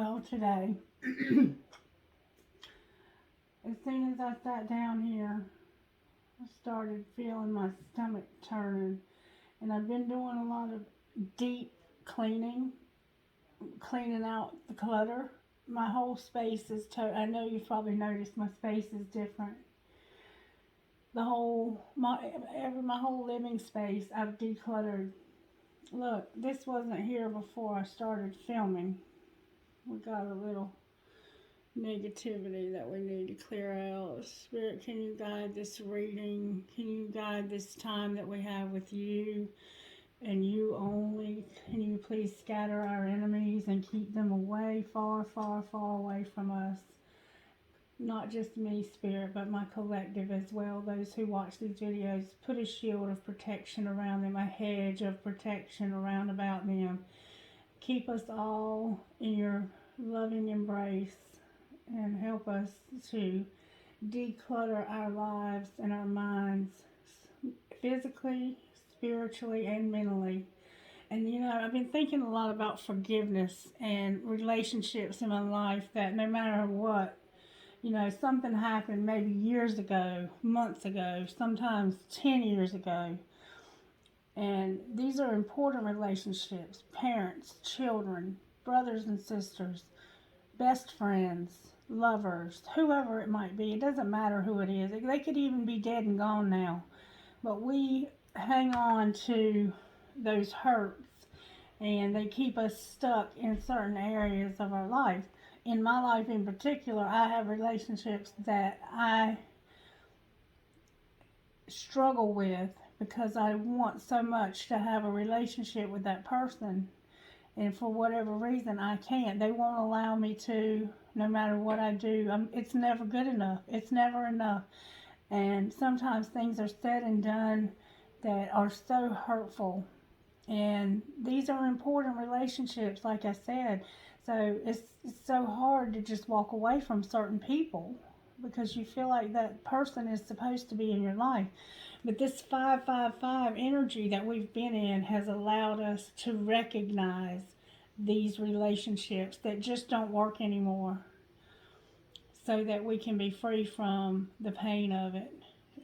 Well, today, as soon as I sat down here, I started feeling my stomach turning. And I've been doing a lot of deep cleaning out the clutter. My whole space is, I know you've probably noticed my space is different. My whole living space I've decluttered. Look, this wasn't here before I started filming. We got a little negativity that we need to clear out. Spirit, can you guide this reading? Can you guide this time that we have with you and you only? Can you please scatter our enemies and keep them away, far, far, far away from us? Not just me, Spirit, but my collective as well. Those who watch these videos, put a shield of protection around them, a hedge of protection around about them. Keep us all in your loving embrace and help us to declutter our lives and our minds, physically, spiritually, and mentally. And you know, I've been thinking a lot about forgiveness and relationships in my life, that no matter what, you know, something happened maybe years ago, months ago, sometimes 10 years ago. And these are important relationships: parents, children, brothers and sisters, best friends, lovers, whoever it might be. It doesn't matter who it is. They could even be dead and gone now. But we hang on to those hurts, and they keep us stuck in certain areas of our life. In my life in particular, I have relationships that I struggle with because I want so much to have a relationship with that person. And for whatever reason, I can't. They won't allow me to, no matter what I do. It's never good enough. It's never enough. And sometimes things are said and done that are so hurtful. And these are important relationships, like I said. So it's so hard to just walk away from certain people because you feel like that person is supposed to be in your life. But this 555 energy that we've been in has allowed us to recognize these relationships that just don't work anymore, so that we can be free from the pain of it.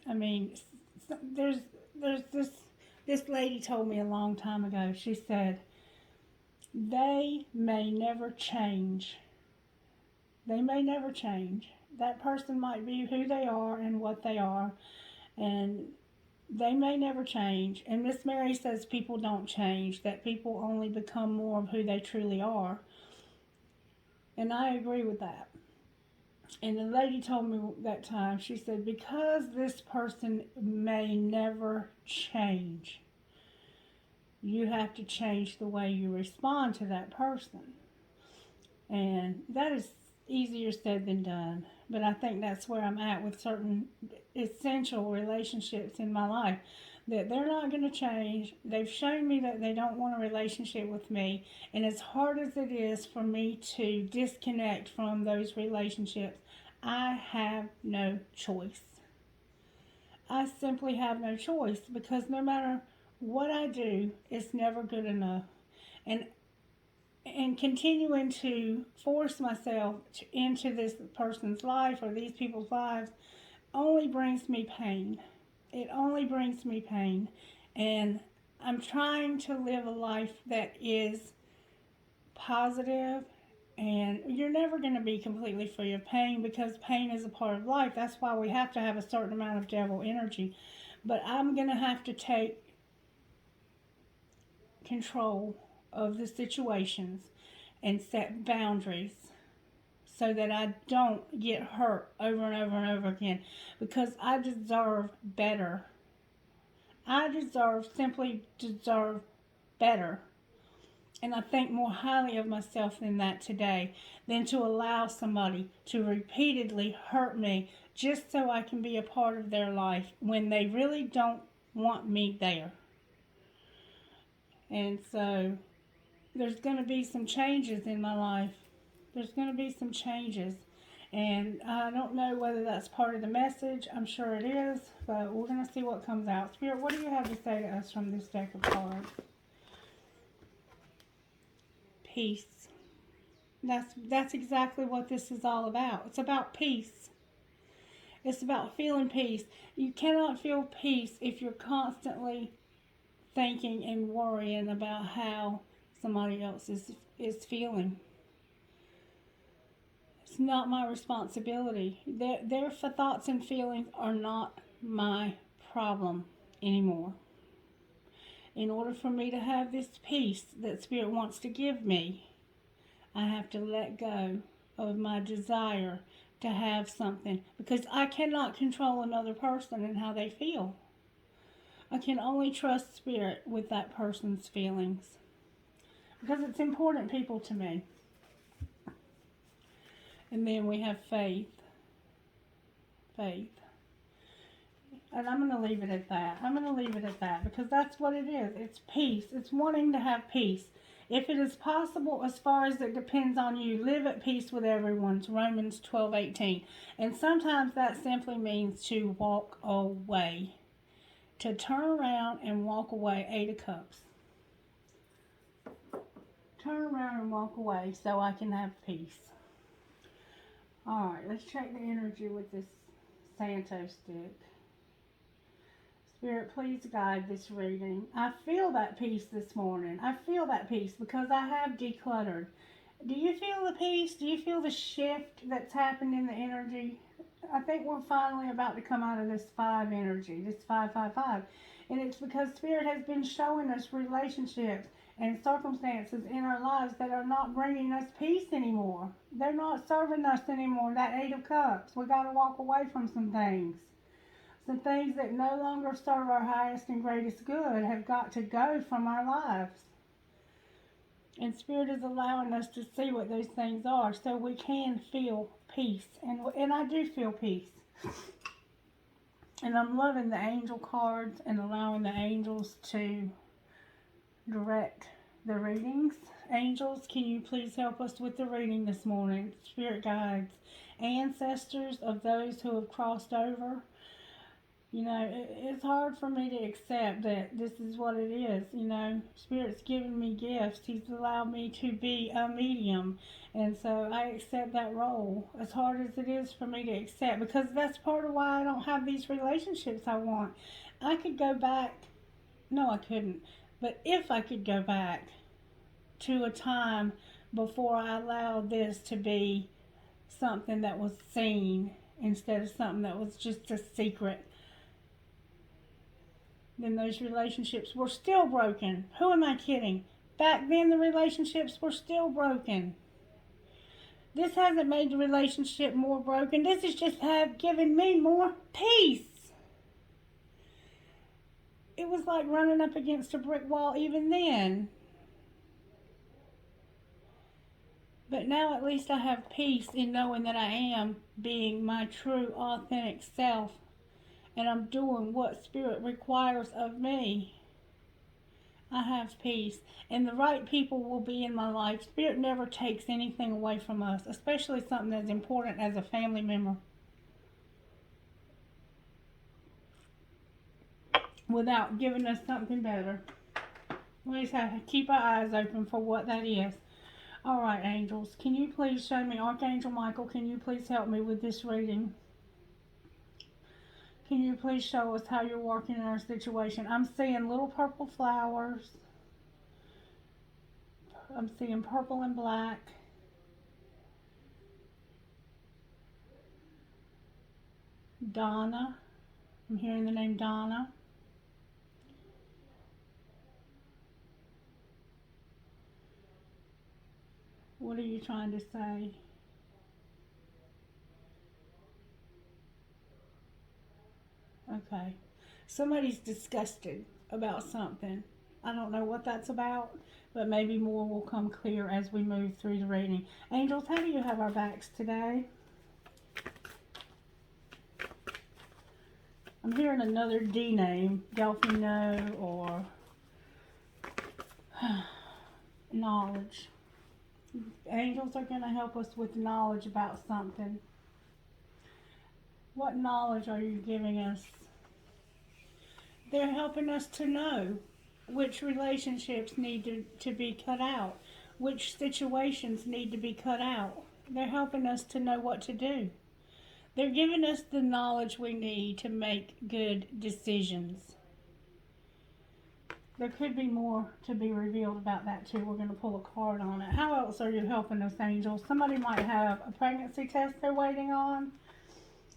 I mean, there's this lady told me a long time ago. She said, they may never change. They may never change. That person might be who they are and what they are, and they may never change. And Miss Mary says people don't change, that people only become more of who they truly are. And I agree with that. And the lady told me that time, she said, because this person may never change, you have to change the way you respond to that person. And that is easier said than done. But I think that's where I'm at with certain essential relationships in my life, that they're not going to change. They've shown me that they don't want a relationship with me. And as hard as it is for me to disconnect from those relationships, I have no choice. I simply have no choice, because no matter what I do, it's never good enough. And continuing to force myself into this person's life or these people's lives only brings me pain. It only brings me pain. And I'm trying to live a life that is positive, and you're never going to be completely free of pain, because pain is a part of life. That's why we have to have a certain amount of devil energy. But I'm going to have to take control of the situations and set boundaries so that I don't get hurt over and over and over again, because I deserve better. I simply deserve better. And I think more highly of myself than that today, than to allow somebody to repeatedly hurt me just so I can be a part of their life when they really don't want me there. And so there's going to be some changes in my life. There's going to be some changes. And I don't know whether that's part of the message. I'm sure it is. But we're going to see what comes out. Spirit, what do you have to say to us from this deck of cards? Peace. That's exactly what this is all about. It's about peace. It's about feeling peace. You cannot feel peace if you're constantly thinking and worrying about how somebody else is feeling. It's not my responsibility. Their thoughts and feelings are not my problem anymore. In order for me to have this peace that Spirit wants to give me, I have to let go of my desire to have something, because I cannot control another person and how they feel. I can only trust Spirit with that person's feelings, because it's important people to me. And then we have faith. Faith. And I'm going to leave it at that. I'm going to leave it at that, because that's what it is. It's peace. It's wanting to have peace. If it is possible, as far as it depends on you, live at peace with everyone. It's Romans 12:18. And sometimes that simply means to walk away. To turn around and walk away. 8 of Cups. Turn around and walk away so I can have peace. Alright, let's check the energy with this Santo stick. Spirit, please guide this reading. I feel that peace this morning. I feel that peace because I have decluttered. Do you feel the peace? Do you feel the shift that's happened in the energy? I think we're finally about to come out of this 5 energy, this 555. And it's because Spirit has been showing us relationships and circumstances in our lives that are not bringing us peace anymore. They're not serving us anymore. That 8 of Cups. We got to walk away from some things. Some things that no longer serve our highest and greatest good have got to go from our lives. And Spirit is allowing us to see what those things are so we can feel peace. And I do feel peace. And I'm loving the angel cards and allowing the angels to direct the readings. Angels, can you please help us with the reading this morning? Spirit guides, ancestors of those who have crossed over. You know, it's hard for me to accept that this is what it is. You know, Spirit's given me gifts. He's allowed me to be a medium. And so I accept that role, as hard as it is for me to accept, because that's part of why I don't have these relationships I want. I could go back. No, I couldn't. But if I could go back to a time before I allowed this to be something that was seen instead of something that was just a secret, then those relationships were still broken. Who am I kidding? Back then the relationships were still broken. This hasn't made the relationship more broken. This has just given me more peace. It was like running up against a brick wall even then. But now at least I have peace in knowing that I am being my true, authentic self. And I'm doing what Spirit requires of me. I have peace. And the right people will be in my life. Spirit never takes anything away from us, especially something as important as a family member, without giving us something better. We just have to keep our eyes open for what that is. Alright, angels, can you please show me, Archangel Michael, can you please help me with this reading? Can you please show us how you're working in our situation? I'm seeing little purple flowers. I'm seeing purple and black. Donna. I'm hearing the name Donna. What are you trying to say? Okay. Somebody's disgusted about something. I don't know what that's about, but maybe more will come clear as we move through the reading. Angels, how do you have our backs today? I'm hearing another D name, Delphino or knowledge. Angels are going to help us with knowledge about something. What knowledge are you giving us? They're helping us to know which relationships need to be cut out, which situations need to be cut out. They're helping us to know what to do. They're giving us the knowledge we need to make good decisions. There could be more to be revealed about that too. We're going to pull a card on it. How else are you helping us, angels? Somebody might have a pregnancy test they're waiting on.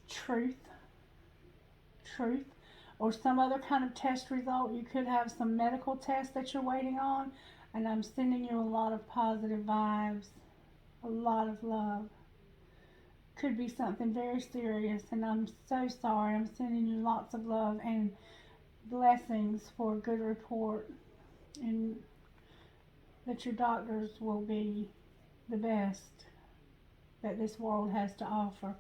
Truth. Or some other kind of test result. You could have some medical test that you're waiting on. And I'm sending you a lot of positive vibes. A lot of love. Could be something very serious. And I'm so sorry. I'm sending you lots of love and blessings for a good report, and that your doctors will be the best that this world has to offer.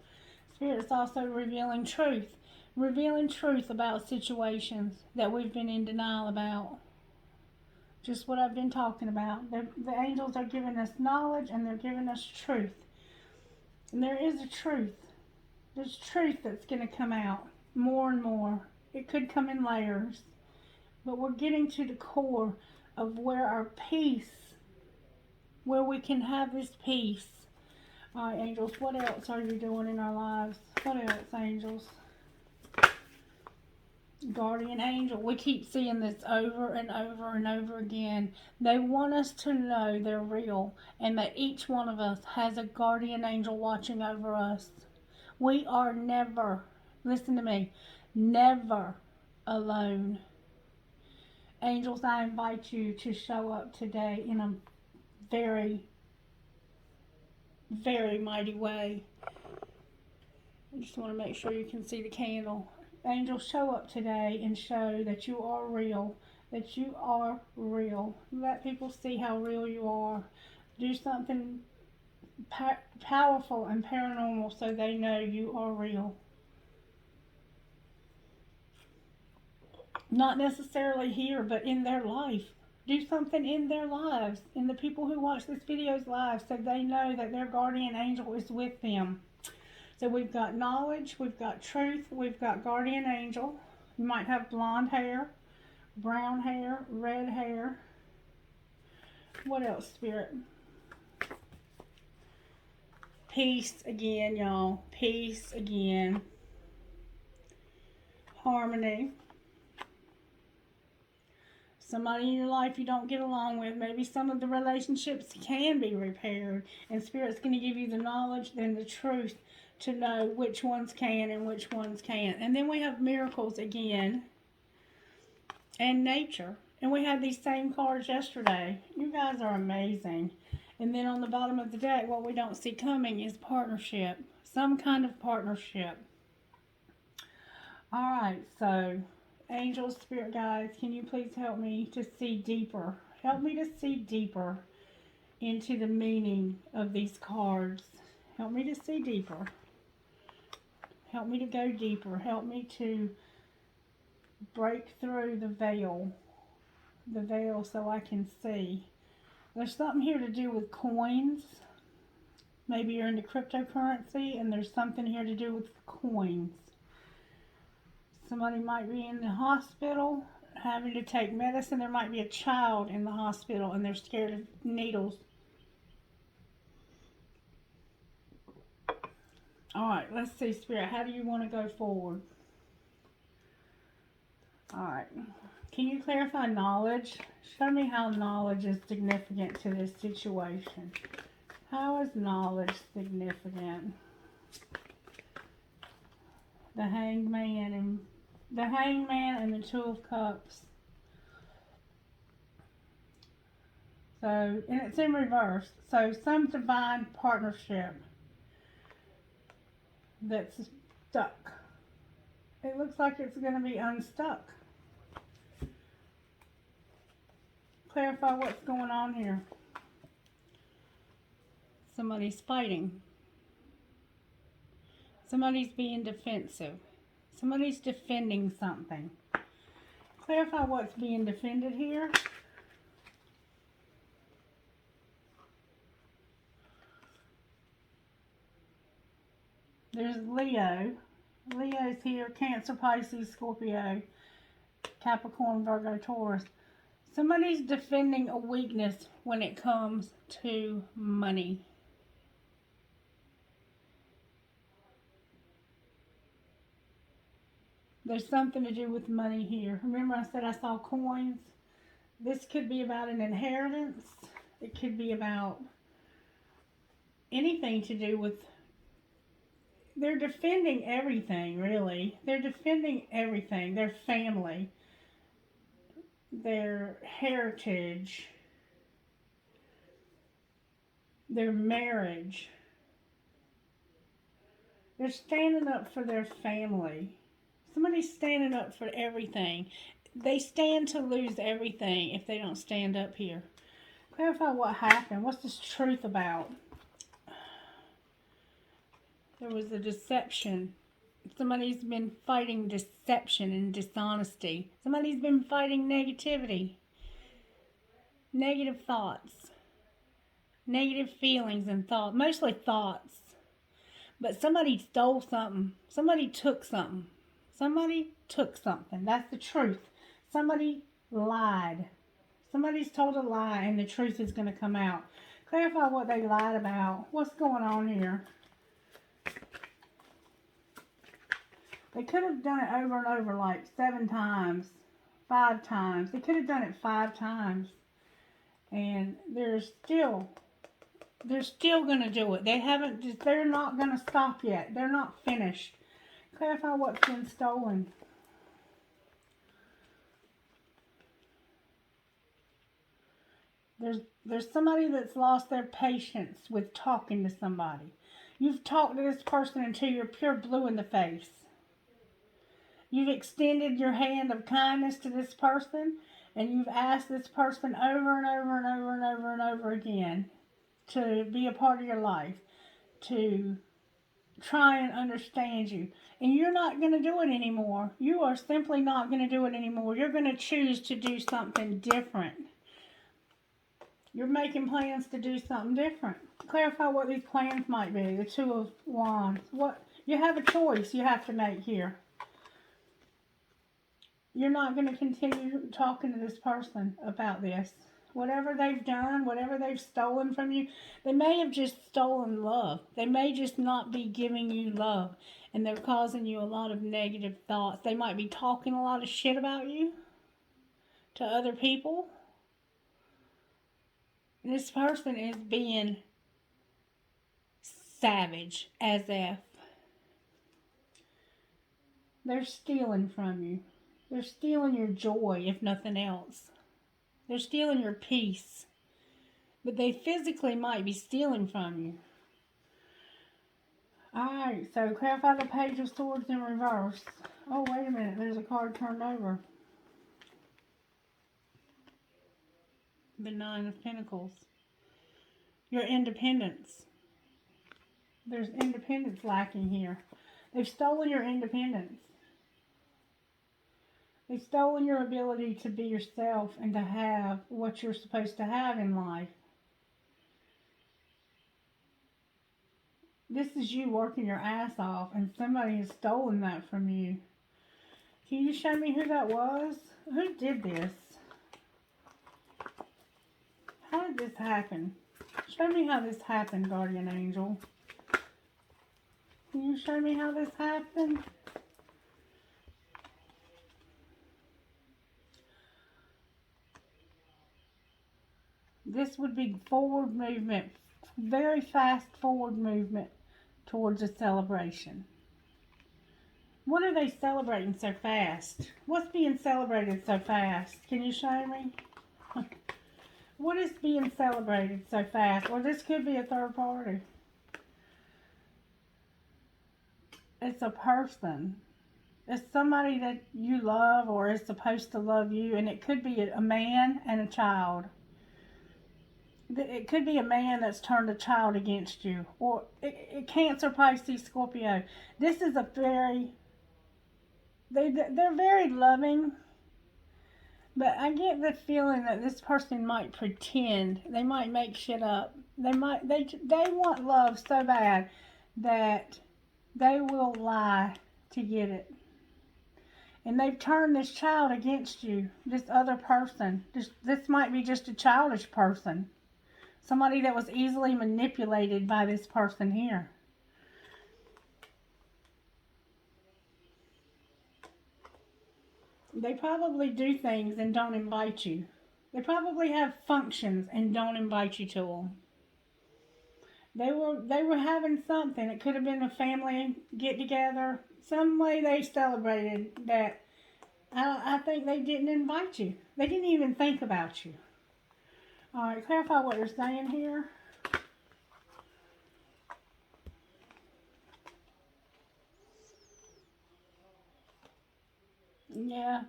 Spirit's also revealing truth about situations that we've been in denial about. Just what I've been talking about. The angels are giving us knowledge, and they're giving us truth. And there is a truth. There's truth that's going to come out more and more. It could come in layers, but we're getting to the core of where our peace, where we can have this peace. All right, angels, what else are you doing in our lives? What else, angels? Guardian angel. We keep seeing this over and over and over again. They want us to know they're real and that each one of us has a guardian angel watching over us. We are never, listen to me, never alone. Angels, I invite you to show up today in a very, very mighty way. I just want to make sure you can see the candle. Angels, show up today and show that you are real. That you are real. Let people see how real you are. Do something powerful and paranormal so they know you are real. Not necessarily here, but in their life. Do something in their lives, in the people who watch this video's lives, so they know that their guardian angel is with them. So we've got knowledge, we've got truth, we've got guardian angel. You might have blonde hair, brown hair, red hair. What else, Spirit? Peace again, y'all. Peace again. Harmony. Somebody in your life you don't get along with. Maybe some of the relationships can be repaired. And Spirit's going to give you the knowledge and the truth to know which ones can and which ones can't. And then we have miracles again. And nature. And we had these same cards yesterday. You guys are amazing. And then on the bottom of the deck, what we don't see coming is partnership. Some kind of partnership. Alright, so angels, spirit guides, can you please help me to see deeper? Help me to see deeper into the meaning of these cards. Help me to see deeper. Help me to go deeper. Help me to break through the veil so I can see. There's something here to do with coins. Maybe you're into cryptocurrency and there's something here to do with coins. Somebody might be in the hospital having to take medicine. There might be a child in the hospital and they're scared of needles. Alright, let's see, Spirit. How do you want to go forward? Alright. Can you clarify knowledge? Show me how knowledge is significant to this situation. How is knowledge significant? The Hangman and the Two of Cups. So, and it's in reverse. So, some divine partnership that's stuck. It looks like it's going to be unstuck. Clarify what's going on here. Somebody's fighting. Somebody's being defensive. Somebody's defending something. Clarify what's being defended here. There's Leo. Leo's here. Cancer, Pisces, Scorpio, Capricorn, Virgo, Taurus. Somebody's defending a weakness when it comes to money. There's something to do with money here. Remember I said I saw coins? This could be about an inheritance. It could be about anything to do with... They're defending everything, really. They're defending everything. Their family, their heritage, their marriage. They're standing up for their family. Somebody's standing up for everything. They stand to lose everything if they don't stand up here. Clarify what happened. What's this truth about? There was a deception. Somebody's been fighting deception and dishonesty. Somebody's been fighting negativity. Negative thoughts. Negative feelings and thoughts. Mostly thoughts. But somebody stole something. Somebody took something. Somebody took something. That's the truth. Somebody lied. Somebody's told a lie and the truth is going to come out. Clarify what they lied about. What's going on here? They could have done it over and over like 7 times, 5 times. They could have done it 5 times. And they're still going to do it. They're not going to stop yet. They're not finished. Clarify what's been stolen. There's somebody that's lost their patience with talking to somebody. You've talked to this person until you're pure blue in the face. You've extended your hand of kindness to this person, and you've asked this person over and over and over and over and over again to be a part of your life, to try and understand you. And you're not going to do it anymore. You are simply not going to do it anymore. You're going to choose to do something different. You're making plans to do something different. Clarify what these plans might be. The 2 of Wands. What? You have a choice you have to make here. You're not going to continue talking to this person about this. Whatever they've done, whatever they've stolen from you, they may have just stolen love. They may just not be giving you love. And they're causing you a lot of negative thoughts. They might be talking a lot of shit about you to other people. And this person is being savage, as if they're stealing from you. They're stealing your joy, if nothing else. They're stealing your peace. But they physically might be stealing from you. Alright, so clarify the Page of Swords in reverse. Oh, wait a minute. There's a card turned over. The 9 of Pentacles. Your independence. There's independence lacking here. They've stolen your independence. They've stolen your ability to be yourself and to have what you're supposed to have in life. This is you working your ass off, and somebody has stolen that from you. Can you show me who that was? Who did this? How did this happen? Show me how this happened, Guardian Angel. Can you show me how this happened? This would be forward movement, very fast forward movement towards a celebration. What are they celebrating so fast? What's being celebrated so fast? Can you show me? What is being celebrated so fast? Or this could be a third party. It's a person. It's somebody that you love or is supposed to love you. And it could be a man and a child. It could be a man that's turned a child against you. Or Cancer, Pisces, Scorpio. This is a very... They're very loving. But I get the feeling that this person might pretend. They might make shit up. They want love so bad that they will lie to get it. And they've turned this child against you, this other person. This might be just a childish person. Somebody that was easily manipulated by this person here. They probably do things and don't invite you. They probably have functions and don't invite you to them. They were having something. It could have been a family get together. Some way they celebrated that. I think they didn't invite you. They didn't even think about you. All right, clarify what they're saying here. Yeah.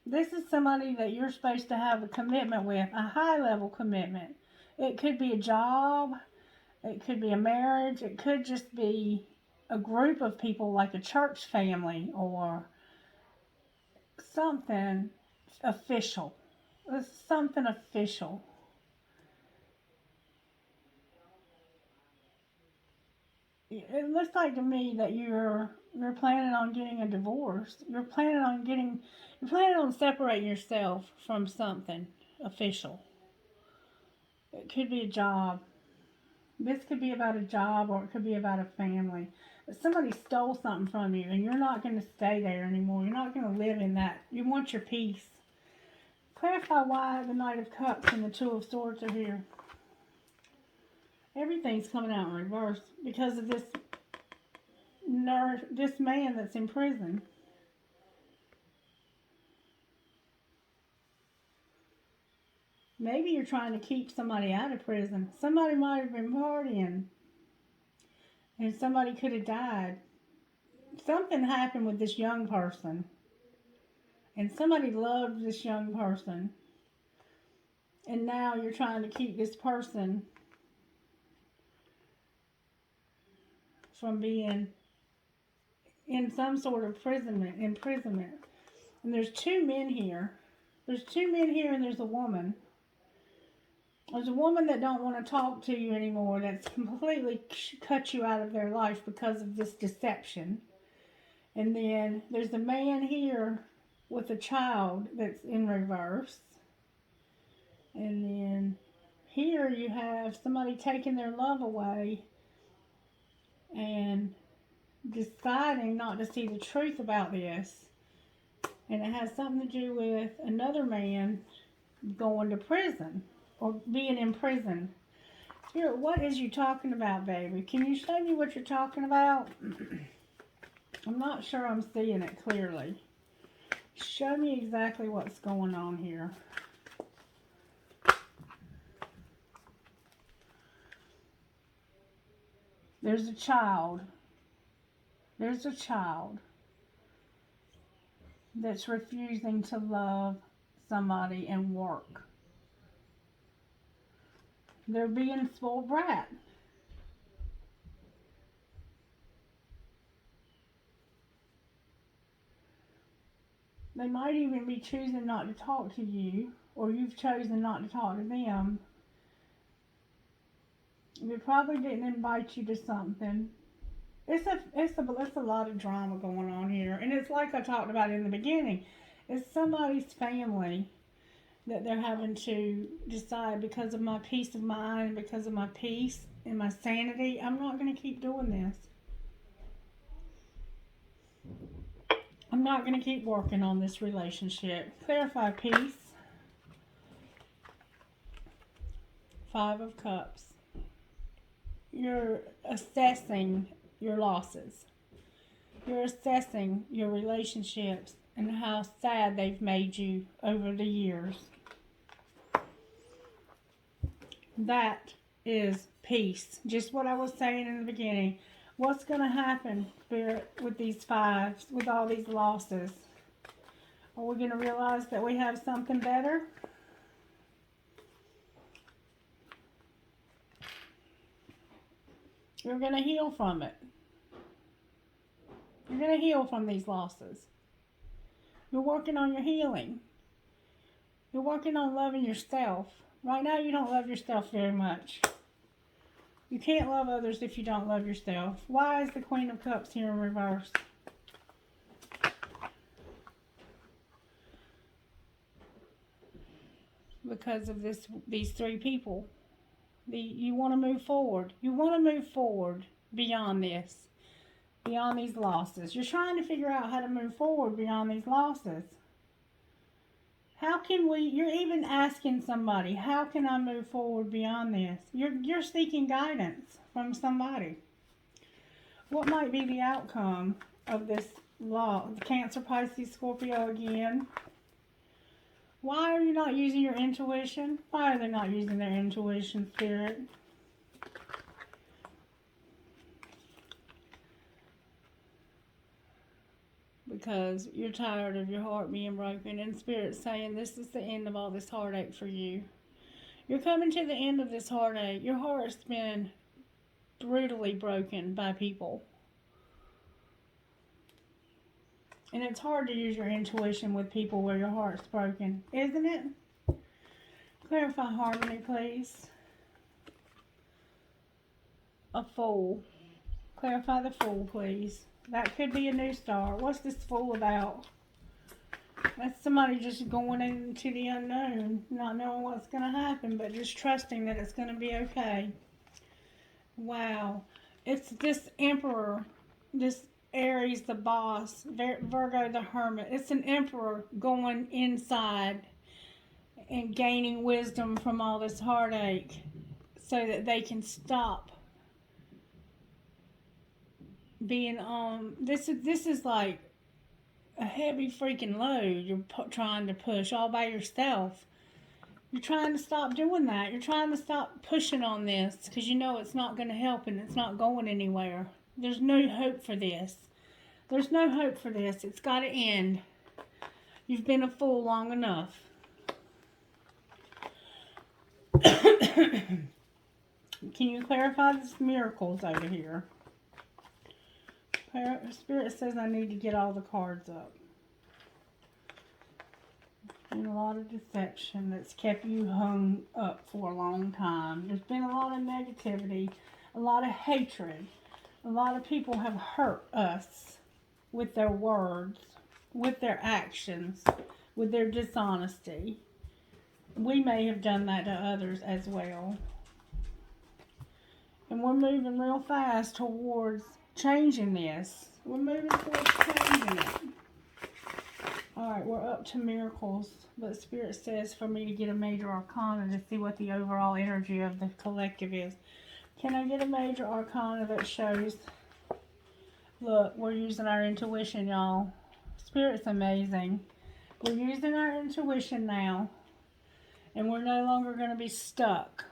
This is somebody that you're supposed to have a commitment with, a high level commitment. It could be a job. It could be a marriage. It could just be a group of people like a church family or something official. It's something official. It looks like to me that you're planning on getting a divorce. You're planning on separating yourself from something official. It could be a job. This could be about a job or it could be about a family. But somebody stole something from you and you're not going to stay there anymore. You're not going to live in that. You want your peace. Clarify why the Knight of Cups and the Two of Swords are here. Everything's coming out in reverse because of this man that's in prison. Maybe you're trying to keep somebody out of prison. Somebody might have been partying and somebody could have died. Something happened with this young person and somebody loved this young person and now you're trying to keep this person from being in some sort of imprisonment. And there's two men here. There's two men here and there's a woman. There's a woman that don't want to talk to you anymore, that's completely cut you out of their life because of this deception. And then there's a man here with a child that's in reverse. And then here you have somebody taking their love away and deciding not to see the truth about this. And it has something to do with another man going to prison or being in prison. Spirit, what is you talking about, baby? Can you show me what you're talking about? I'm not sure I'm seeing it clearly. Show me exactly what's going on here. There's a child. There's a child that's refusing to love somebody and work. They're being a spoiled brat. They might even be choosing not to talk to you, or you've chosen not to talk to them. They probably didn't invite you to something. It's a lot of drama going on here, and it's like I talked about in the beginning. It's somebody's family that they're having to decide because of my peace of mind, because of my peace and my sanity. I'm not going to keep doing this. I'm not going to keep working on this relationship. Clarify peace. 5 of Cups. You're assessing your losses. You're assessing your relationships and how sad they've made you over the years. That is peace. Just what I was saying in the beginning. What's going to happen, Spirit, with these 5s, with all these losses? Are we going to realize that we have something better? You're going to heal from it. You're going to heal from these losses. You're working on your healing. You're working on loving yourself. Right now, you don't love yourself very much. You can't love others if you don't love yourself. Why is the Queen of Cups here in reverse? because of these three people. You want to move forward. You want to move forward beyond this, beyond these losses. You're trying to figure out how to move forward beyond these losses. How can you're even asking somebody, how can I move forward beyond this? You're seeking guidance from somebody. What might be the outcome of this law? Cancer, Pisces, Scorpio again. Why are you not using your intuition? Why are they not using their intuition, Spirit? Because you're tired of your heart being broken, and Spirit's saying this is the end of all this heartache for you. You're coming to the end of this heartache. Your heart's been brutally broken by people. And it's hard to use your intuition with people where your heart's broken, isn't it? Clarify harmony, please. A Fool. Clarify the Fool, please. That could be a new star. What's this Fool about? That's somebody just going into the unknown, not knowing what's going to happen, but just trusting that it's going to be okay. Wow. It's this Emperor, this Aries the boss, Virgo the hermit. It's an emperor going inside and gaining wisdom from all this heartache so that they can stop being this is like a heavy freaking load you're trying to push all by yourself. You're trying to stop doing that. You're trying to stop pushing on this because you know it's not going to help and it's not going anywhere. There's no hope for this. There's no hope for this. It's got to end. You've been a fool long enough. Can you clarify this miracles over here? Spirit says I need to get all the cards up. There's been a lot of deception that's kept you hung up for a long time. There's been a lot of negativity, a lot of hatred. A lot of people have hurt us with their words, with their actions, with their dishonesty. We may have done that to others as well. And we're moving real fast towards changing this. We're moving towards changing it. Alright, we're up to miracles. But Spirit says for me to get a major arcana to see what the overall energy of the collective is. Can I get a major arcana that shows... Look, we're using our intuition, y'all. Spirit's amazing. We're using our intuition now. And we're no longer going to be stuck.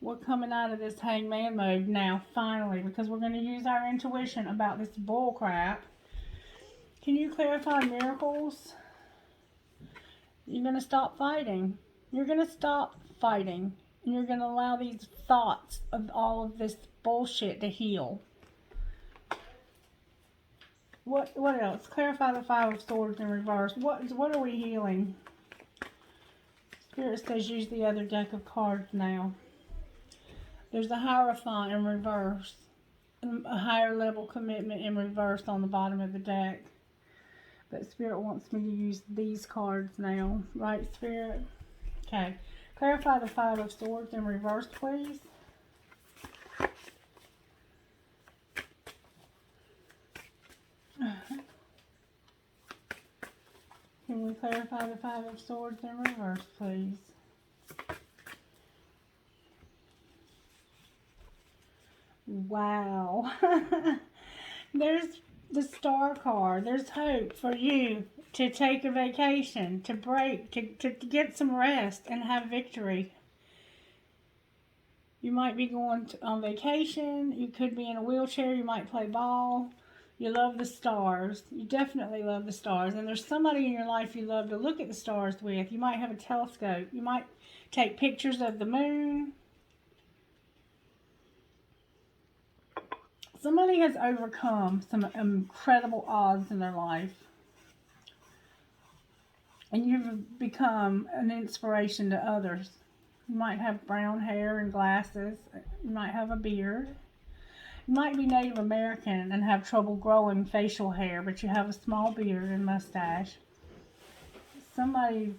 We're coming out of this hangman mode now, finally, because we're going to use our intuition about this bull crap. Can you clarify miracles? You're going to stop fighting. You're going to stop fighting. And you're going to allow these thoughts of all of this bullshit to heal. What else? Clarify the Five of Swords in reverse. What are we healing? Spirit says use the other deck of cards now. There's a Hierophant in reverse. A higher level commitment in reverse on the bottom of the deck. But Spirit wants me to use these cards now. Right, Spirit? Okay. Clarify the Five of Swords in reverse, please. Can we clarify the Five of Swords in reverse, please? Wow. There's the Star card. There's hope for you to take a vacation, to break, to get some rest and have victory. You might be going on vacation. You could be in a wheelchair. You might play ball. You love the stars. You definitely love the stars. And there's somebody in your life you love to look at the stars with. You might have a telescope. You might take pictures of the moon. Somebody has overcome some incredible odds in their life. And you've become an inspiration to others. You might have brown hair and glasses. You might have a beard. You might be Native American and have trouble growing facial hair, but you have a small beard and mustache. Somebody's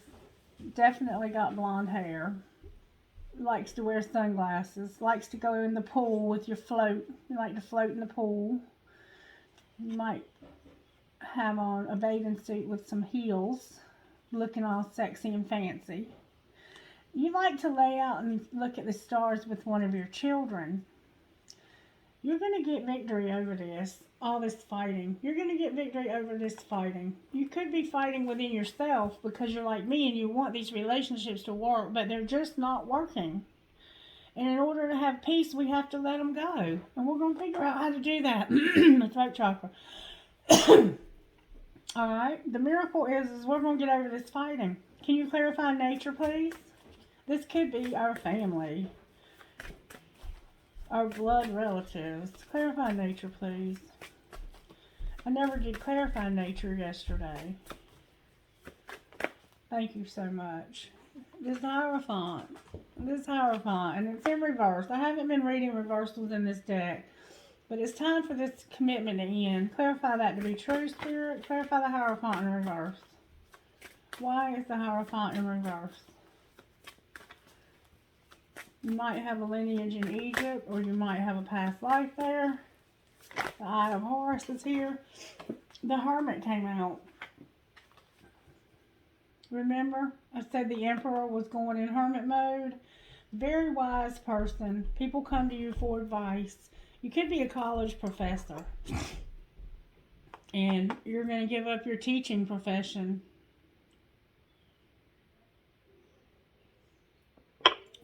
Definitely got blonde hair. Likes to wear sunglasses. Likes to go in the pool with your float. You like to float in the pool. You might have on a bathing suit with some heels, looking all sexy and fancy. You like to lay out and look at the stars with one of your children. You're going to get victory over this, all this fighting. You're going to get victory over this fighting. You could be fighting within yourself because you're like me and you want these relationships to work, but they're just not working. And in order to have peace, we have to let them go. And we're going to figure out how to do that. The throat chakra. All right. The miracle is we're going to get over this fighting. Can you clarify nature, please? This could be our family. Our blood relatives. Clarify nature, please. I never did clarify nature yesterday. Thank you so much. This Hierophant, and it's in reverse. I haven't been reading reversals in this deck, but it's time for this commitment to end. Clarify that to be true, Spirit. Clarify the Hierophant in reverse. Why is the Hierophant in reverse? You might have a lineage in Egypt, or you might have a past life there. The Eye of Horus is here. The Hermit came out. Remember, I said the Emperor was going in hermit mode. Very wise person. People come to you for advice. You could be a college professor. And you're going to give up your teaching profession.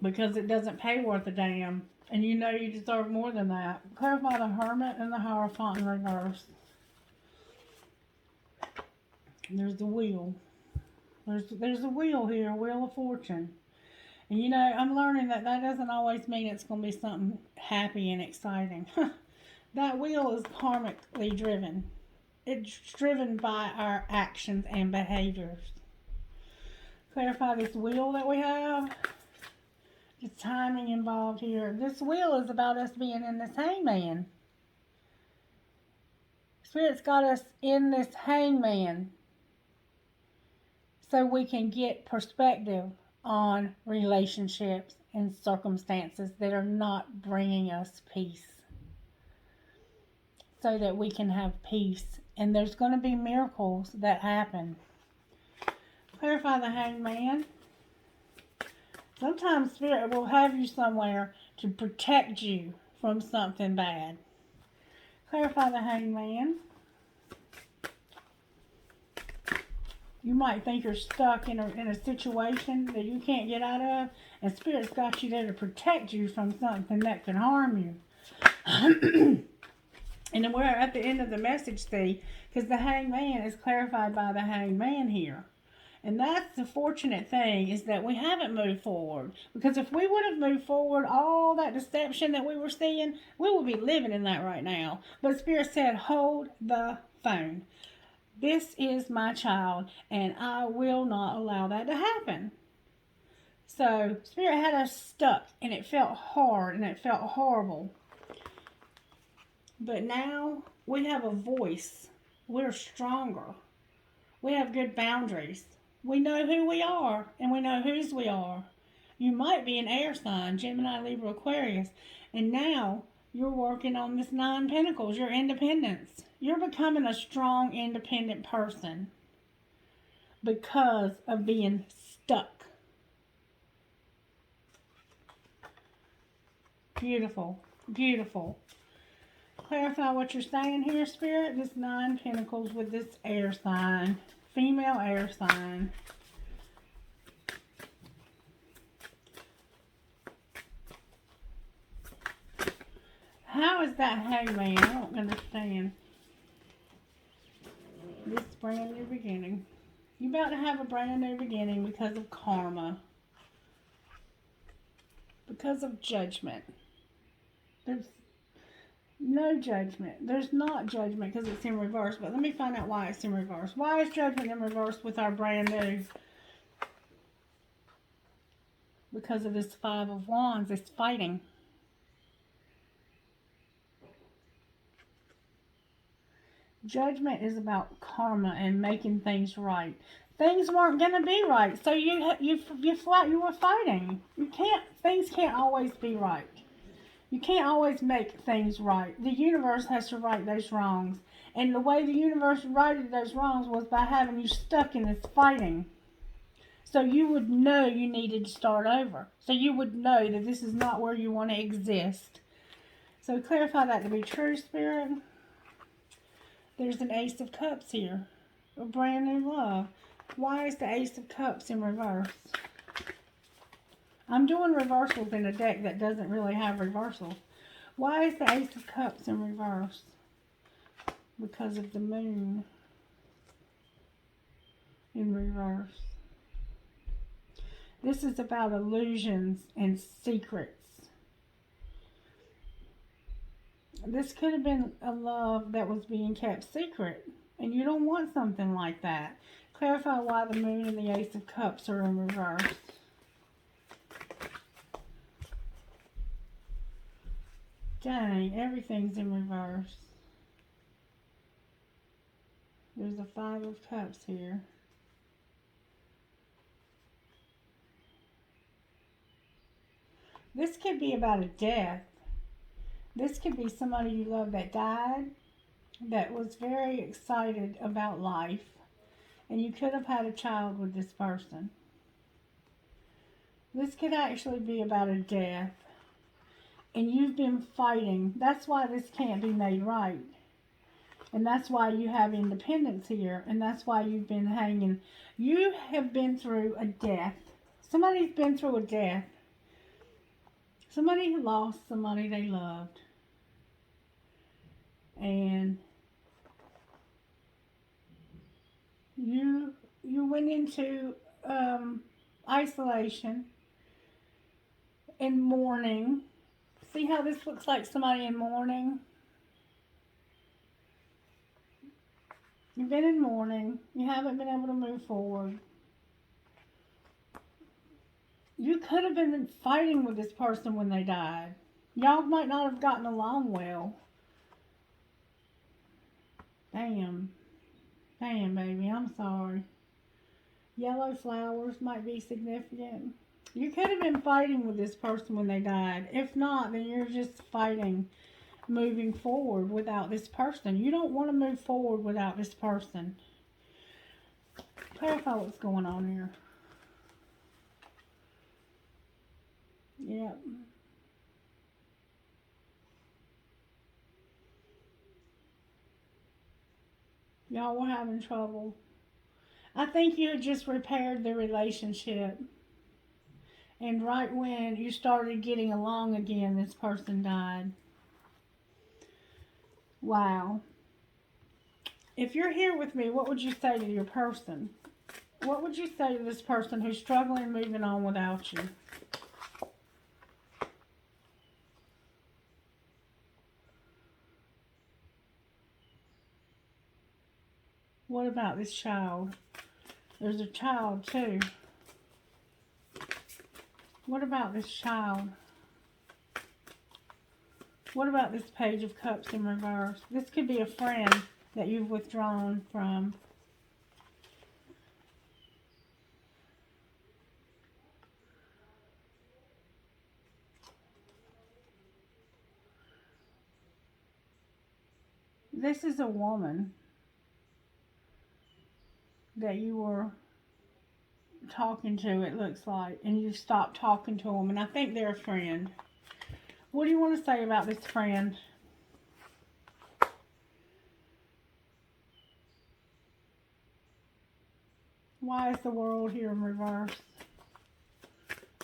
Because it doesn't pay worth a damn. And you know you deserve more than that. Clarify the Hermit and the Hierophant in reverse. There's the Wheel. There's a wheel here, Wheel of Fortune. And you know, I'm learning that doesn't always mean it's going to be something happy and exciting. That wheel is karmically driven. It's driven by our actions and behaviors. Clarify this wheel that we have. The timing involved here. This wheel is about us being in this hangman. Spirit's got us in this hangman so we can get perspective on relationships and circumstances that are not bringing us peace. So that we can have peace. And there's going to be miracles that happen. Clarify the Hangman. Sometimes Spirit will have you somewhere to protect you from something bad. Clarify the Hangman. You might think you're stuck in a situation that you can't get out of, and Spirit's got you there to protect you from something that can harm you. And then we're at the end of the message, see, because the Hangman is clarified by the Hangman here. And that's the fortunate thing, is that we haven't moved forward. Because if we would have moved forward, all that deception that we were seeing, we would be living in that right now. But Spirit said, hold the phone. This is my child, and I will not allow that to happen. So, Spirit had us stuck, and it felt hard, and it felt horrible. But now, we have a voice. We're stronger. We have good boundaries. We know who we are, and we know whose we are. You might be an air sign, Gemini, Libra, Aquarius, and now you're working on this 9 Pentacles, your independence. You're becoming a strong, independent person because of being stuck. Beautiful, beautiful. Clarify what you're saying here, Spirit. This 9 Pentacles with this air sign, female air sign. How is that Hangman? I don't understand. This brand new beginning. You're about to have a brand new beginning because of karma. Because of judgment. There's no judgment. There's not judgment because it's in reverse. But let me find out why it's in reverse. Why is judgment in reverse with our brand new? Because of this 5 of Wands. It's fighting. Judgment is about karma and making things right. things weren't going to be right. So you were fighting. Things can't always be right. You can't always make things right. The universe has to right those wrongs. And the way the universe righted those wrongs was by having you stuck in this fighting. So you would know you needed to start over. So you would know that this is not where you want to exist. So clarify that to be true, Spirit. There's an Ace of Cups here. A brand new love. Why is the Ace of Cups in reverse? I'm doing reversals in a deck that doesn't really have reversals. Why is the Ace of Cups in reverse? Because of the Moon in reverse. This is about illusions and secrets. This could have been a love that was being kept secret, and you don't want something like that. Clarify why the Moon and the Ace of Cups are in reverse. Dang, everything's in reverse. There's a Five of Cups here. This could be about a death. This could be somebody you love that died, that was very excited about life, and you could have had a child with this person. This could actually be about a death, and you've been fighting. That's why this can't be made right. And that's why you have independence here, and that's why you've been hanging. You have been through a death. Somebody's been through a death. Somebody lost somebody they loved. And you went into isolation and mourning. See how this looks like somebody in mourning? You've been in mourning. You haven't been able to move forward. You could have been fighting with this person when they died. Y'all might not have gotten along well. Damn. Damn, baby. I'm sorry. Yellow flowers might be significant. You could have been fighting with this person when they died. If not, then you're just fighting, moving forward without this person. You don't want to move forward without this person. Clarify what's going on here. Yep. Y'all were having trouble. I think you had just repaired the relationship. And right when you started getting along again, this person died. Wow. If you're here with me, what would you say to your person? What would you say to this person who's struggling moving on without you? What about this child? There's a child too. What about this child? What about this Page of Cups in reverse? This could be a friend that you've withdrawn from. This is a woman that you were talking to, it looks like, and you stopped talking to them, and I think they're a friend. What do you want to say about this friend? Why is the World here in reverse?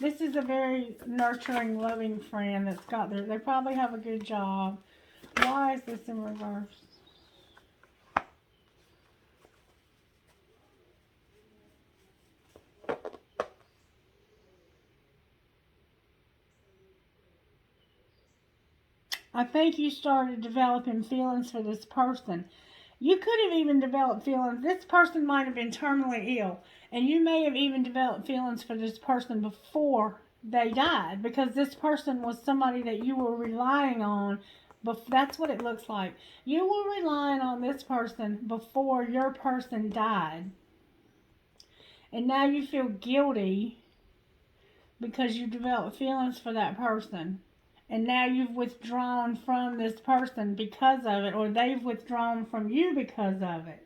This is a very nurturing, loving friend that's got they probably have a good job. Why is this in reverse? I think you started developing feelings for this person. You could have even developed feelings. This person might have been terminally ill, and you may have even developed feelings for this person before they died, because this person was somebody that you were relying on. But that's what it looks like. You were relying on this person before your person died. And now you feel guilty because you developed feelings for that person. And now you've withdrawn from this person because of it, or they've withdrawn from you because of it.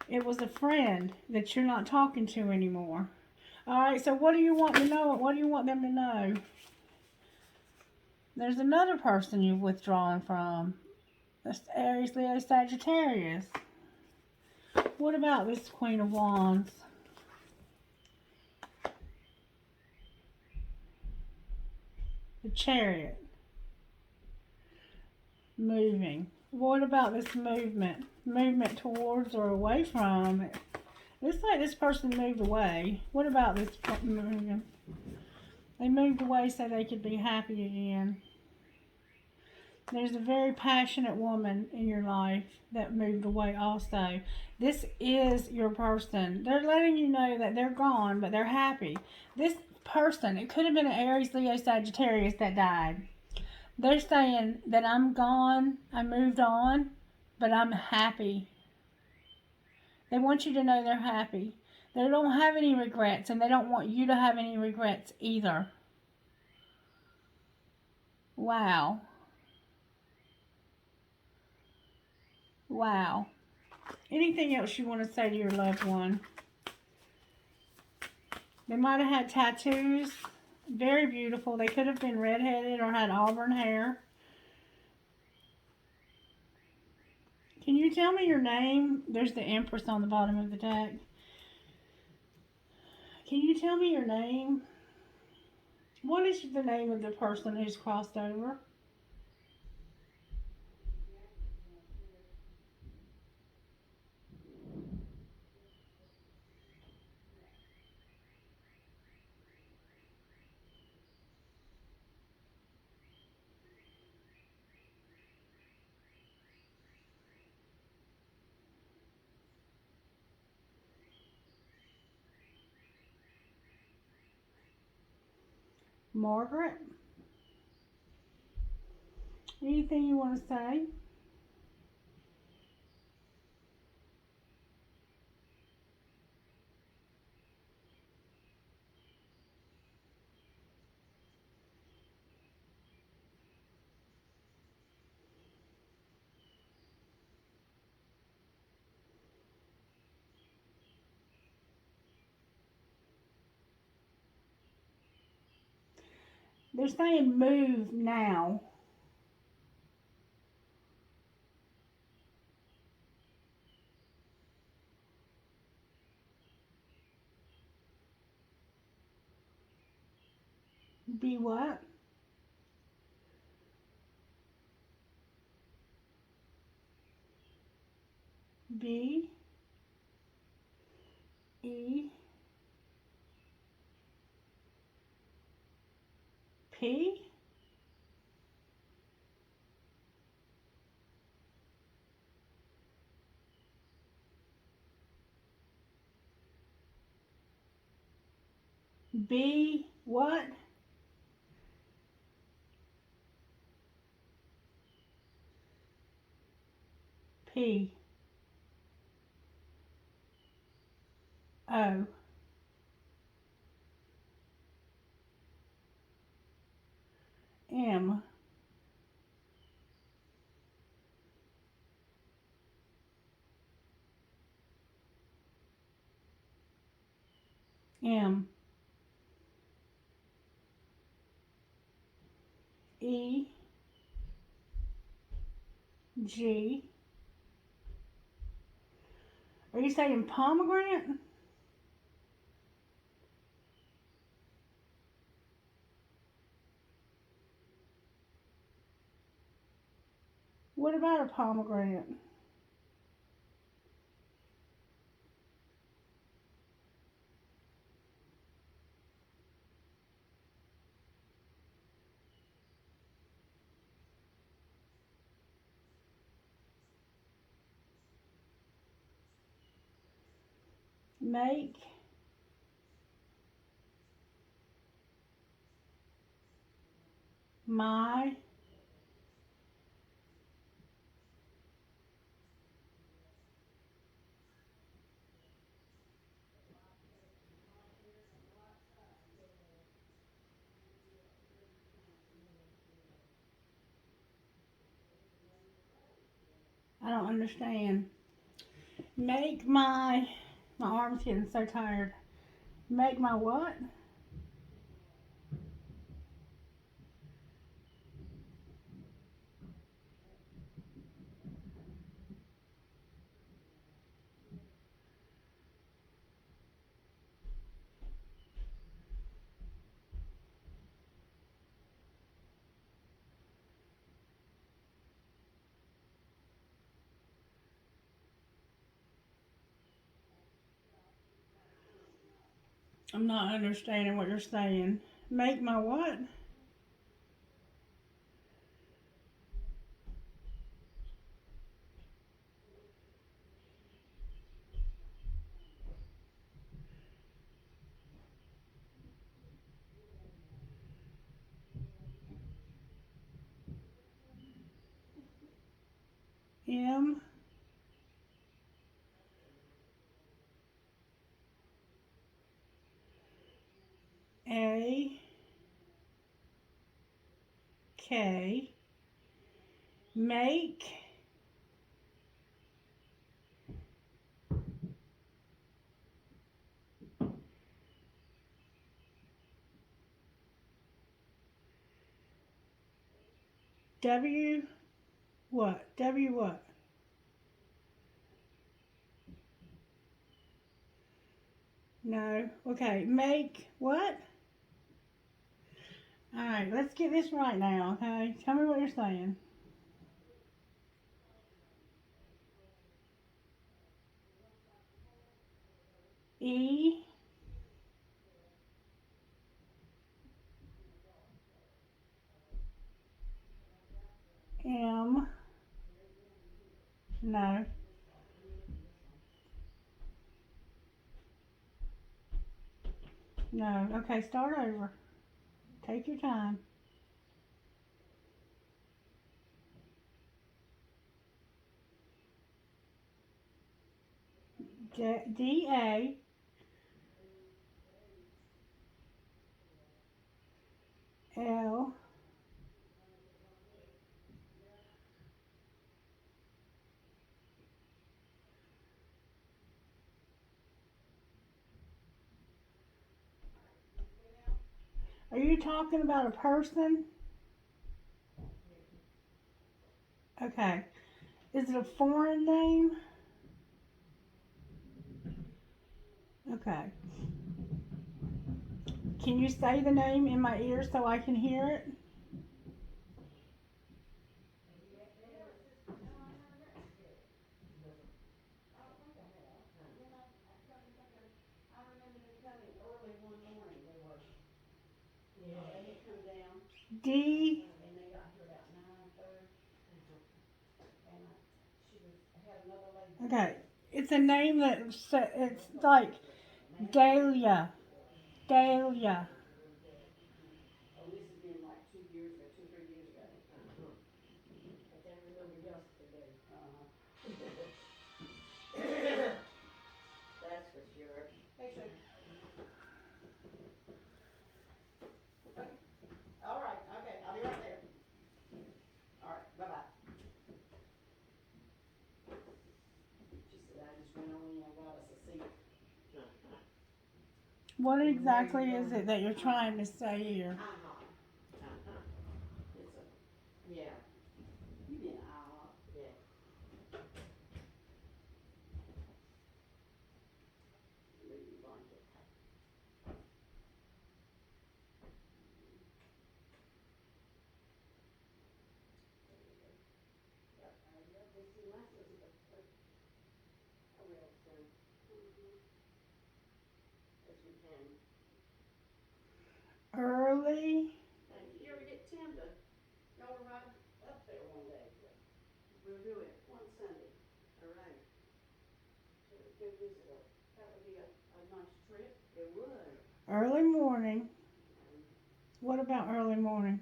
It was a friend that you're not talking to anymore. Alright, so what do you want to know? What do you want them to know? There's another person you've withdrawn from. That's Aries, Leo, Sagittarius. What about this Queen of Wands? The Chariot. Moving. What about this movement? Movement towards or away from it? Looks like this person moved away. What about this moving? They moved away so they could be happy again. There's a very passionate woman in your life that moved away also. This is your person. They're letting you know that they're gone, but they're happy. This person, it could have been an Aries, Leo, Sagittarius that died. They're saying that I'm gone, I moved on, but I'm happy. They want you to know they're happy. They don't have any regrets, and they don't want you to have any regrets either. Wow. Wow. Anything else you want to say to your loved one? They might have had tattoos. Very beautiful. They could have been redheaded or had auburn hair. Can you tell me your name? There's the Empress on the bottom of the deck. Can you tell me your name? What is the name of the person who's crossed over? Margaret? Anything you want to say? They're saying move now. Be what? B E P? B what? P O M M E G. Are you saying pomegranate? What about a pomegranate? Make my don't understand. Make my arm's getting so tired. Make my what? I'm not understanding what you're saying. Make my what? M A K. Make. W what? W what? No. Okay. Make what? Alright, let's get this right now, okay? Tell me what you're saying. E M. No. No. Okay, start over. Take your time. D A L. Are you talking about a person? Okay. Is it a foreign name? Okay. Can you say the name in my ear so I can hear it? D. Okay. It's a name that it's like Dahlia. Dahlia. What exactly is it that you're trying to say here? Early. Early morning. What about early morning?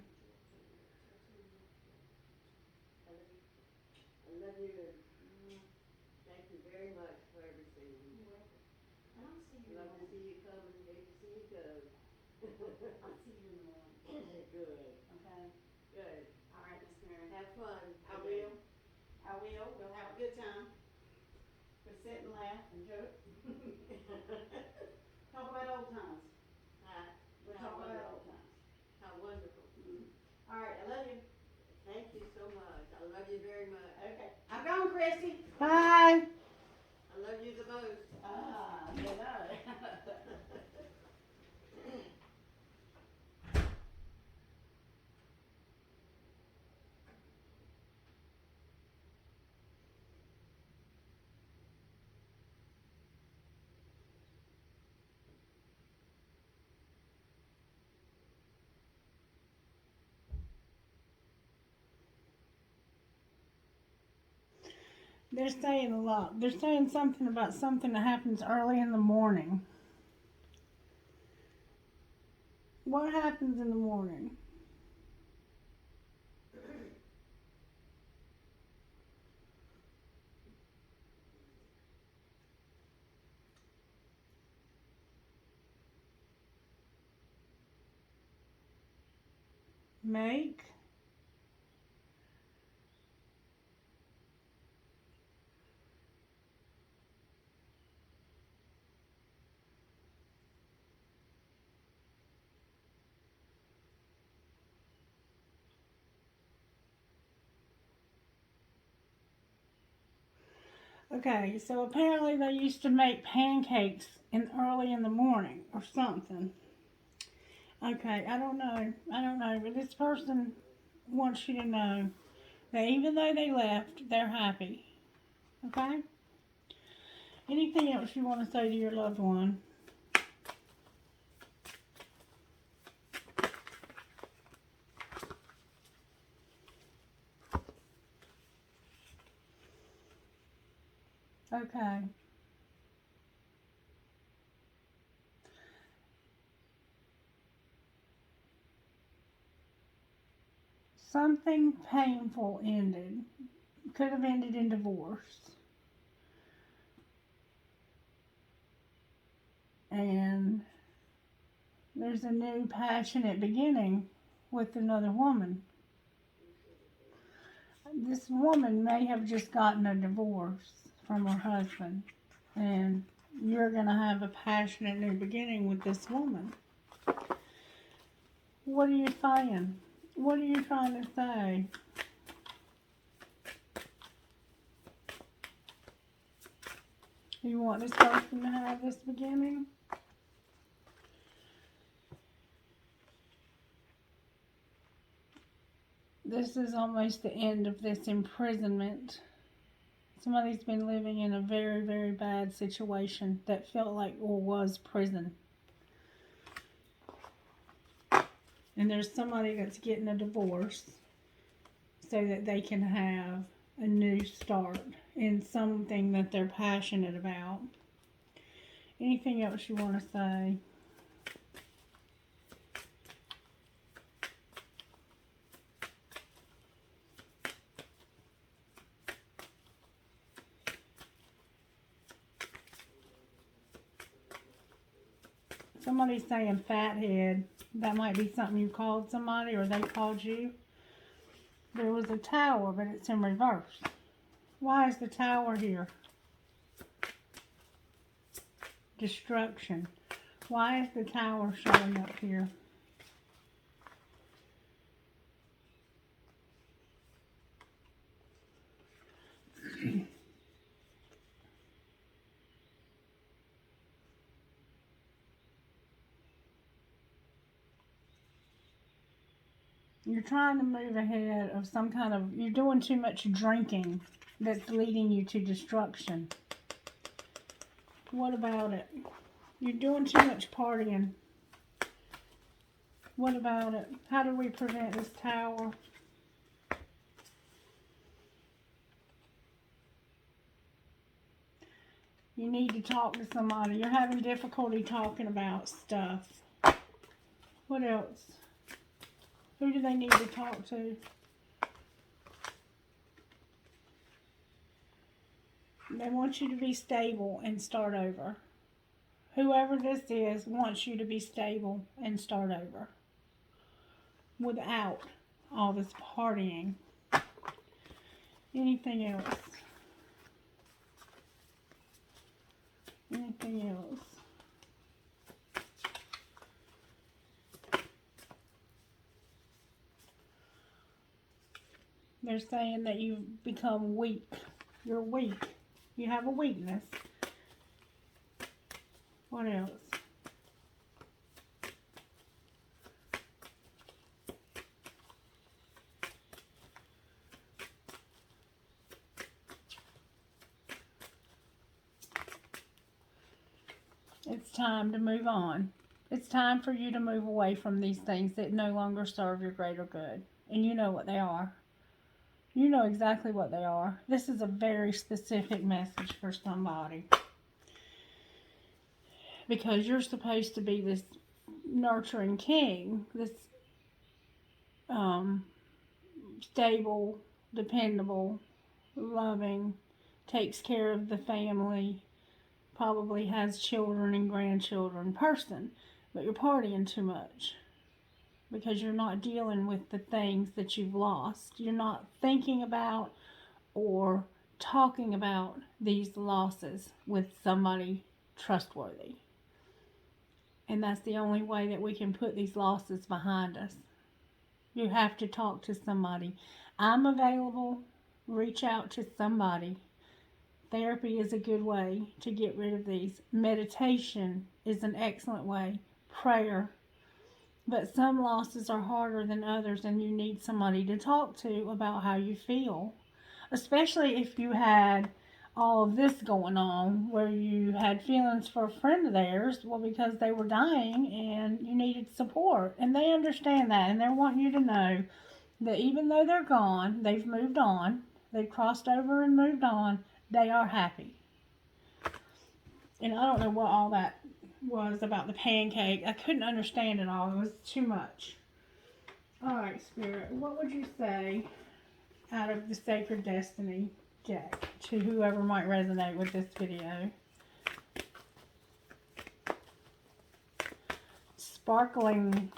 will. We'll have a good time. We'll sit and laugh and joke. Talk about old times. We'll talk about old times. How wonderful. All right, I love you. Thank you so much. I love you very much. Okay. I'm gone, Christie. Bye. I love you the most. You know. They're saying a lot. They're saying something about something that happens early in the morning. What happens in the morning? Make? Okay, so apparently they used to make pancakes early in the morning or something. Okay, I don't know, but this person wants you to know that even though they left, they're happy. Okay? Anything else you want to say to your loved one? Okay. Something painful ended. Could have ended in divorce. And there's a new passionate beginning with another woman. This woman may have just gotten a divorce from her husband. And you're going to have a passionate new beginning with this woman. What are you saying? What are you trying to say? You want this person to have this beginning? This is almost the end of this imprisonment. Somebody's been living in a very, very bad situation that felt like or was prison. And there's somebody that's getting a divorce so that they can have a new start in something that they're passionate about. Anything else you want to say? Somebody's saying fathead. That might be something you called somebody or they called you. There was a tower, but it's in reverse. Why is the tower here? Destruction. Why is the tower showing up here? You're trying to move ahead of some kind of, you're doing too much drinking that's leading you to destruction. What about it? You're doing too much partying. What about it? How do we prevent this tower? You need to talk to somebody. You're having difficulty talking about stuff. What else? Who do they need to talk to? They want you to be stable and start over. Whoever this is wants you to be stable and start over. Without all this partying. Anything else? Anything else? They're saying that you've become weak. You're weak. You have a weakness. What else? It's time to move on. It's time for you to move away from these things that no longer serve your greater good. And you know what they are. You know exactly what they are. This is a very specific message for somebody. Because you're supposed to be this nurturing king, this stable, dependable, loving, takes care of the family, probably has children and grandchildren person, but you're partying too much because you're not dealing with the things that you've lost. You're not thinking about or talking about these losses with somebody trustworthy. And that's the only way that we can put these losses behind us. You have to talk to somebody. I'm available. Reach out to somebody. Therapy is a good way to get rid of these. Meditation is an excellent way. Prayer. But some losses are harder than others, and you need somebody to talk to about how you feel. Especially if you had all of this going on, where you had feelings for a friend of theirs, well, because they were dying and you needed support. And they understand that, and they want you to know that even though they're gone, they've moved on, they've crossed over and moved on, they are happy. And I don't know what all that was about the pancake. I couldn't understand it all. It was too much. Alright, Spirit, what would you say out of the Sacred Destiny deck to whoever might resonate with this video? Sparkling.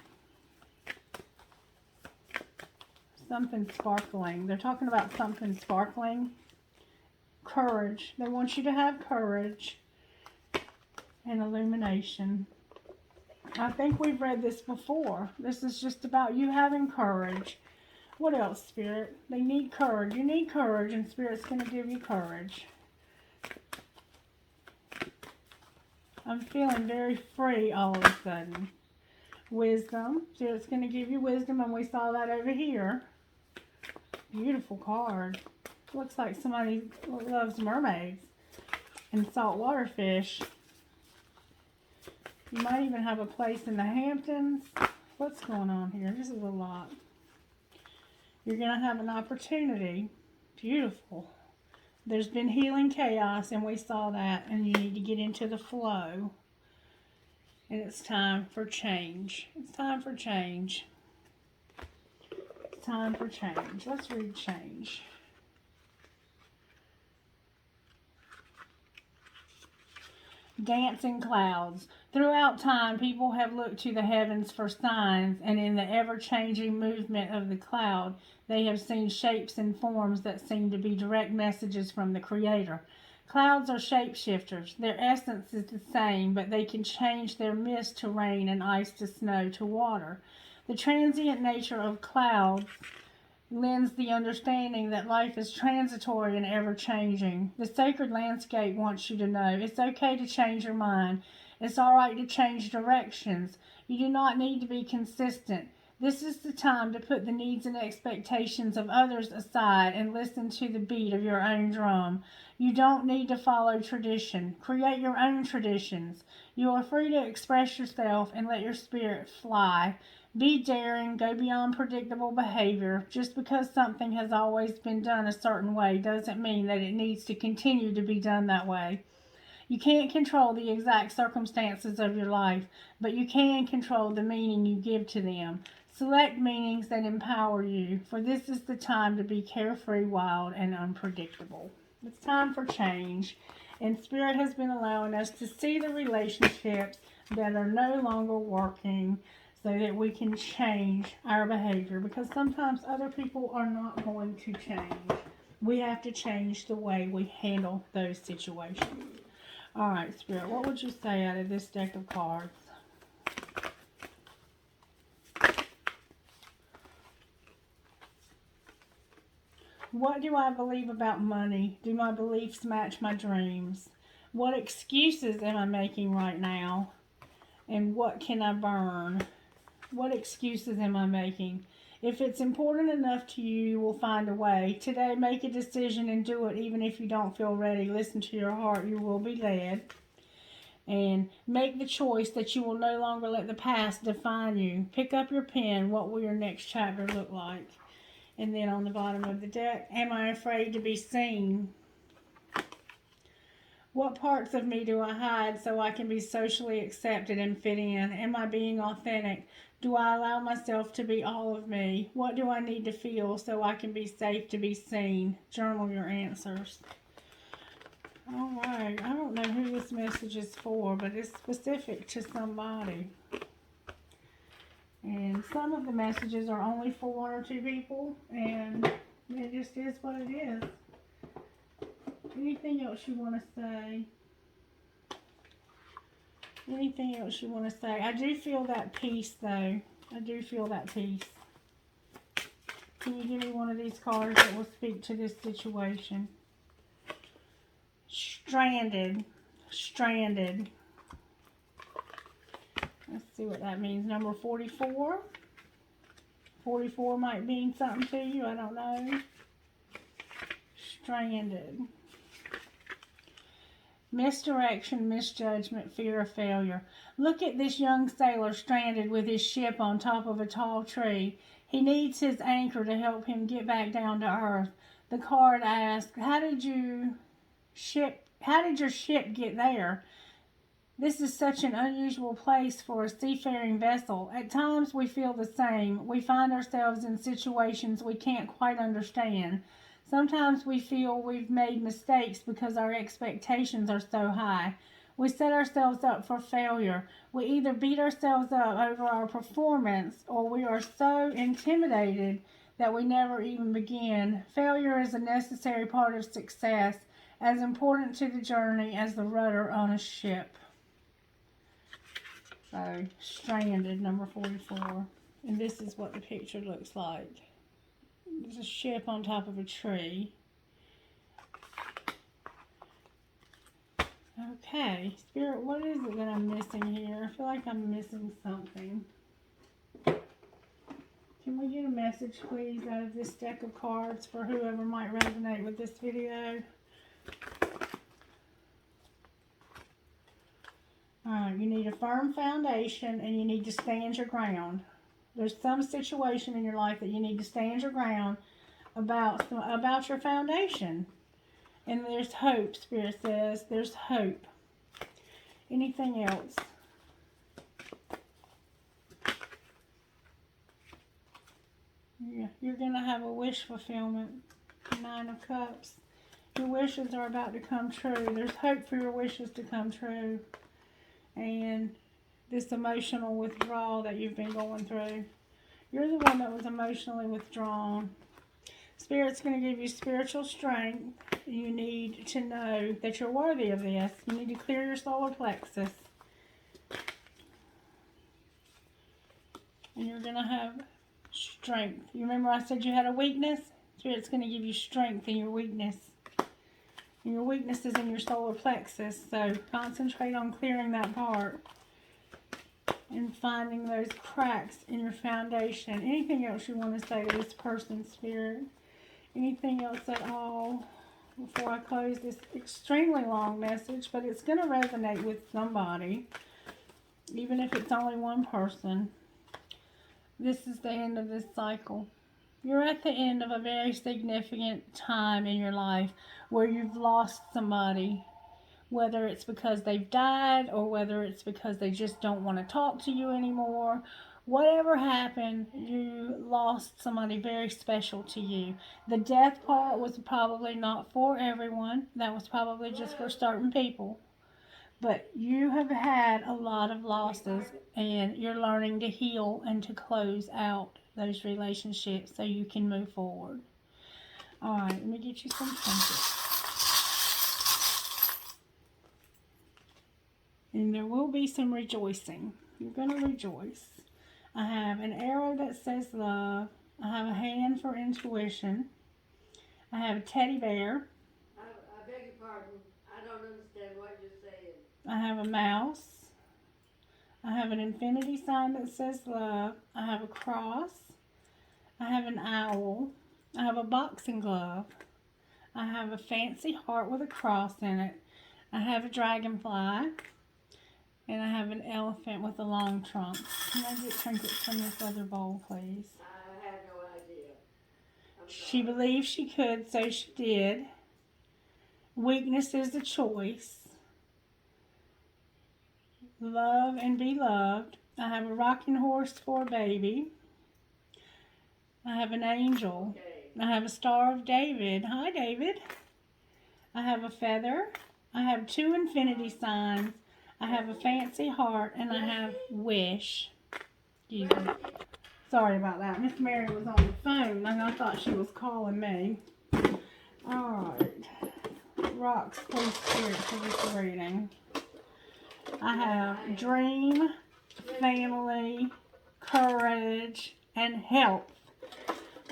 Something sparkling. They're talking about something sparkling. Courage. They want you to have courage and illumination. I think we've read this before. This is just about you having courage. What else, Spirit? They need courage. You need courage, and Spirit's going to give you courage. I'm feeling very free all of a sudden. Wisdom. Spirit's going to give you wisdom, and we saw that over here. Beautiful card. Looks like somebody loves mermaids and saltwater fish. You might even have a place in the Hamptons. What's going on here? This is a lot. You're going to have an opportunity. Beautiful. There's been healing chaos, and we saw that, and you need to get into the flow. And it's time for change. It's time for change. It's time for change. Let's read change. Dancing clouds. Throughout time, people have looked to the heavens for signs, and in the ever-changing movement of the cloud, they have seen shapes and forms that seem to be direct messages from the Creator. Clouds are shapeshifters. Their essence is the same, but they can change their mist to rain and ice to snow to water. The transient nature of clouds lends the understanding that life is transitory and ever-changing. The sacred landscape wants you to know it's okay to change your mind. It's all right to change directions. You do not need to be consistent. This is the time to put the needs and expectations of others aside and listen to the beat of your own drum. You don't need to follow tradition. Create your own traditions. You are free to express yourself and let your spirit fly. Be daring, go beyond predictable behavior. Just because something has always been done a certain way doesn't mean that it needs to continue to be done that way. You can't control the exact circumstances of your life, but you can control the meaning you give to them. Select meanings that empower you, for this is the time to be carefree, wild, and unpredictable. It's time for change, and Spirit has been allowing us to see the relationships that are no longer working so that we can change our behavior, because sometimes other people are not going to change. We have to change the way we handle those situations. All right, Spirit, what would you say out of this deck of cards? What do I believe about money? Do my beliefs match my dreams? What excuses am I making right now? And what can I burn? What excuses am I making? If it's important enough to you, you will find a way. Today, make a decision and do it even if you don't feel ready. Listen to your heart. You will be led. And make the choice that you will no longer let the past define you. Pick up your pen. What will your next chapter look like? And then on the bottom of the deck, am I afraid to be seen? What parts of me do I hide so I can be socially accepted and fit in? Am I being authentic? Do I allow myself to be all of me? What do I need to feel so I can be safe to be seen? Journal your answers. All right. I don't know who this message is for, but it's specific to somebody. And some of the messages are only for one or two people, and it just is what it is. Anything else you want to say? Anything else you want to say? I do feel that peace, though. I do feel that peace. Can you give me one of these cards that will speak to this situation? Stranded. Stranded. Let's see what that means. Number 44. 44 might mean something to you. I don't know. Stranded. Misdirection, misjudgment, fear of failure. Look at this young sailor stranded with his ship on top of a tall tree. He needs his anchor to help him get back down to earth. The card asks, how did your ship get there? This is such an unusual place for a seafaring vessel. At times we feel the same. We find ourselves in situations we can't quite understand. Sometimes we feel we've made mistakes because our expectations are so high. We set ourselves up for failure. We either beat ourselves up over our performance or we are so intimidated that we never even begin. Failure is a necessary part of success, as important to the journey as the rudder on a ship. So, stranded, number 44. And this is what the picture looks like. There's a ship on top of a tree. Okay, Spirit, what is it that I'm missing here? I feel like I'm missing something. Can we get a message, please, out of this deck of cards for whoever might resonate with this video? Alright, you need a firm foundation and you need to stand your ground. There's some situation in your life that you need to stand your ground about your foundation. And there's hope, Spirit says. There's hope. Anything else? Yeah, you're going to have a wish fulfillment. 9 of Cups. Your wishes are about to come true. There's hope for your wishes to come true. And this emotional withdrawal that you've been going through. You're the one that was emotionally withdrawn. Spirit's going to give you spiritual strength. You need to know that you're worthy of this. You need to clear your solar plexus. And you're going to have strength. You remember I said you had a weakness? Spirit's going to give you strength in your weakness. And your weakness is in your solar plexus. So concentrate on clearing that part. And finding those cracks in your foundation. Anything else you want to say to this person, Spirit? Anything else at all before I close this extremely long message? But it's going to resonate with somebody, even if it's only one person. This is the end of this cycle. You're at the end of a very significant time in your life where you've lost somebody. Whether it's because they've died or whether it's because they just don't want to talk to you anymore. Whatever happened, you lost somebody very special to you. The death part was probably not for everyone. That was probably just for certain people. But you have had a lot of losses and you're learning to heal and to close out those relationships so you can move forward. Alright, let me get you some trinkets. And there will be some rejoicing. You're going to rejoice. I have an arrow that says love. I have a hand for intuition. I have a teddy bear. I beg your pardon. I don't understand what you're saying. I have a mouse. I have an infinity sign that says love. I have a cross. I have an owl. I have a boxing glove. I have a fancy heart with a cross in it. I have a dragonfly. And I have an elephant with a long trunk. Can I get trinkets from this other bowl, please? I have no idea. She believed she could, so she did. Weakness is a choice. Love and be loved. I have a rocking horse for a baby. I have an angel. Okay. I have a Star of David. Hi, David. I have a feather. I have 2 infinity signs. I have a fancy heart, and I have wish. Excuse me. Sorry about that. Miss Mary was on the phone, and I thought she was calling me. Alright. Rocks, please, spirit, for this reading. I have dream, family, courage, and health.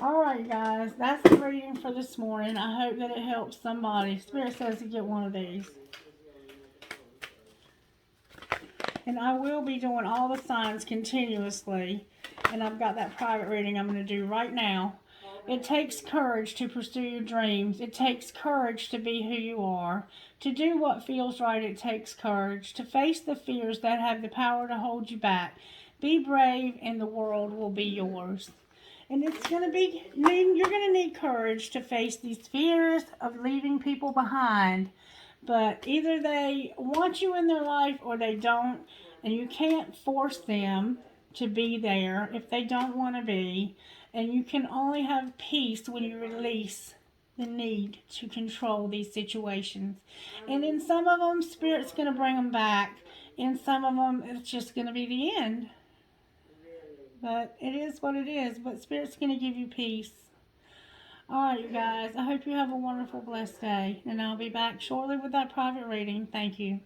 Alright, guys. That's the reading for this morning. I hope that it helps somebody. Spirit says to get one of these. And I will be doing all the signs continuously. And I've got that private reading I'm going to do right now. It takes courage to pursue your dreams. It takes courage to be who you are. To do what feels right, it takes courage. To face the fears that have the power to hold you back. Be brave and the world will be yours. And it's going to be, you're going to need courage to face these fears of leaving people behind. But either they want you in their life or they don't. And you can't force them to be there if they don't want to be. And you can only have peace when you release the need to control these situations. And in some of them, Spirit's going to bring them back. In some of them, it's just going to be the end. But it is what it is. But Spirit's going to give you peace. Alright, you guys. I hope you have a wonderful, blessed day. And I'll be back shortly with that private reading. Thank you.